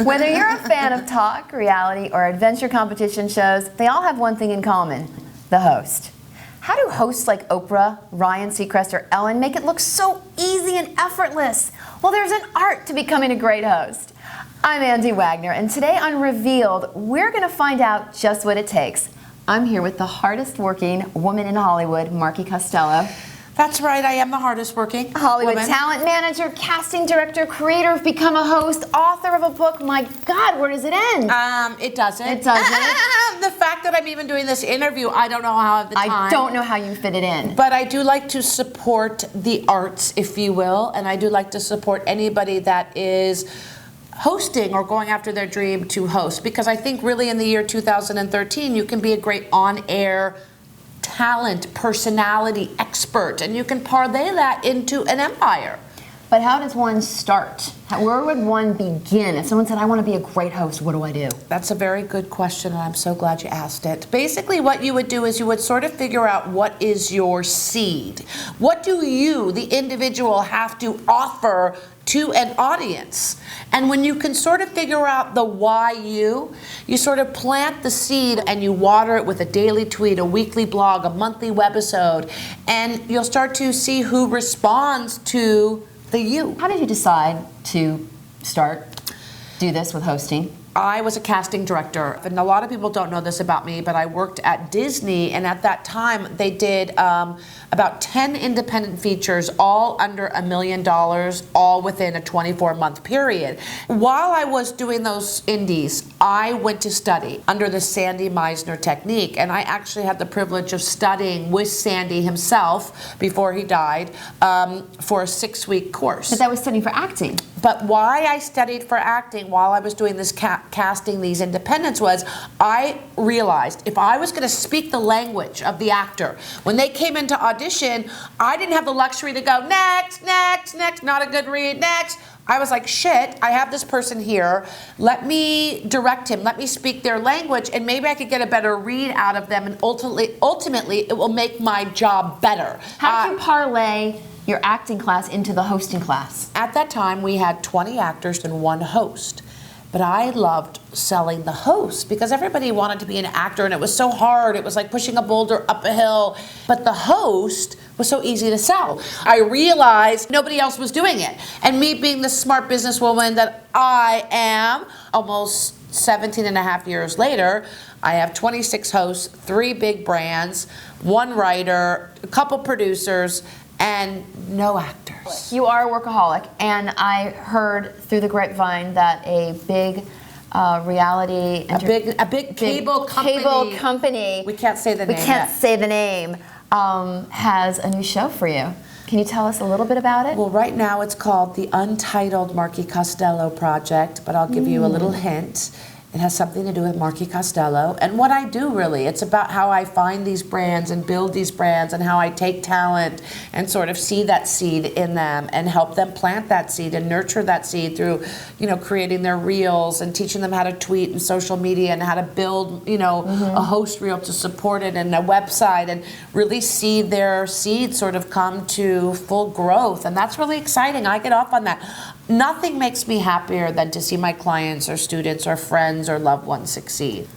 Whether you're a fan of talk, reality, or adventure competition shows, they all have one thing in common: the host. How do hosts like Oprah, Ryan Seacrest, or Ellen make it look so easy and effortless? Well, there's an art to becoming a great host. I'm Andi Wagner, and today on Revealed, we're going to find out just what it takes. I'm here with the hardest working woman in Hollywood, Marki Costello. That's right, I am the hardest working Hollywood woman. talent manager, casting director, creator of Become a Host, author of a book. My God, where does it end? It doesn't. It doesn't? The fact that I'm even doing this interview, I don't know how I have the time. I don't know how you fit it in. But I do like to support the arts, if you will, and I do like to support anybody that is hosting or going after their dream to host, because I think really in the year 2013 you can be a great on-air talent, personality, expert, and you can parlay that into an empire. But how does one start? Where would one begin? If someone said, I want to be a great host, what do I do? That's a very good question, and I'm so glad you asked it. Basically, what you would do is you would sort of figure out what is your seed. What do you, the individual, have to offer to an audience? And when you can sort of figure out the why you sort of plant the seed and you water it with a daily tweet, a weekly blog, a monthly webisode, and you'll start to see who responds to the you. How did you decide to do this with hosting? I was a casting director, and a lot of people don't know this about me, but I worked at Disney, and at that time they did about 10 independent features, all under $1 million, all within a 24-month period. While I was doing those indies, I went to study under the Sandy Meisner technique, and I actually had the privilege of studying with Sandy himself before he died for a 6-week course. But that was studying for acting. But why I studied for acting while I was doing this casting these independents was I realized if I was going to speak the language of the actor, when they came into audition, I didn't have the luxury to go, next, next, next, not a good read, next. I was like, shit, I have this person here. Let me direct him. Let me speak their language, and maybe I could get a better read out of them, and ultimately it will make my job better. How do you parlay your acting class into the hosting class? At that time, we had 20 actors and 1 host. But I loved selling the host because everybody wanted to be an actor, and it was so hard. It was like pushing a boulder up a hill. But the host was so easy to sell. I realized nobody else was doing it. And me being the smart businesswoman that I am, almost 17 and a half years later, I have 26 hosts, 3 big brands, 1 writer, a couple producers, and no actors. You are a workaholic, and I heard through the grapevine that a big reality... A big cable company. We can't say the name. We can't say the name. Has a new show for you. Can you tell us a little bit about it? Well, right now it's called the Untitled Marki Costello Project, but I'll give you a little hint. It has something to do with Marki Costello and what I do, really. It's about how I find these brands and build these brands, and how I take talent and sort of see that seed in them and help them plant that seed and nurture that seed through, creating their reels and teaching them how to tweet and social media and how to build, a host reel to support it and a website, and really see their seed sort of come to full growth. And that's really exciting. I get off on that. Nothing makes me happier than to see my clients or students or friends or loved ones succeed.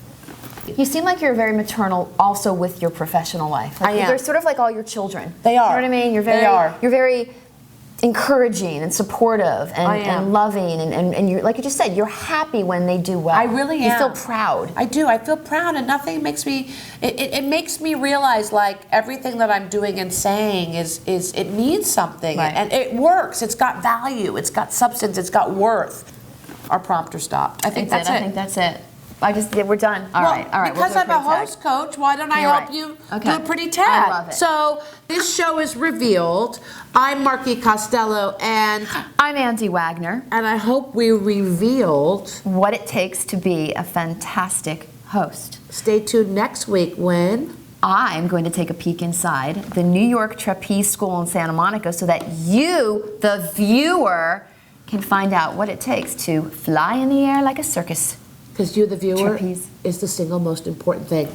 You seem like you're very maternal also with your professional life. I am. They're sort of like all your children. They are. You know what I mean? They are. You're very encouraging and supportive and loving, and you're, like you just said, you're happy when they do well. I really am. You feel proud. I do. I feel proud, and nothing makes me. It makes me realize like everything that I'm doing and saying is it means something, right. And it works. It's got value. It's got substance. It's got worth. Our prompter stopped. I think that's it. I think that's it. We're done. All right. Because I'm a host coach, why don't I help you do a pretty tag? I love it. So this show is Revealed. I'm Marki Costello, and I'm Andi Wagner. And I hope we revealed what it takes to be a fantastic host. Stay tuned next week when I'm going to take a peek inside the New York Trapeze School in Santa Monica so that you, the viewer, can find out what it takes to fly in the air like a circus. Because you, the viewer, Trapeze is the single most important thing.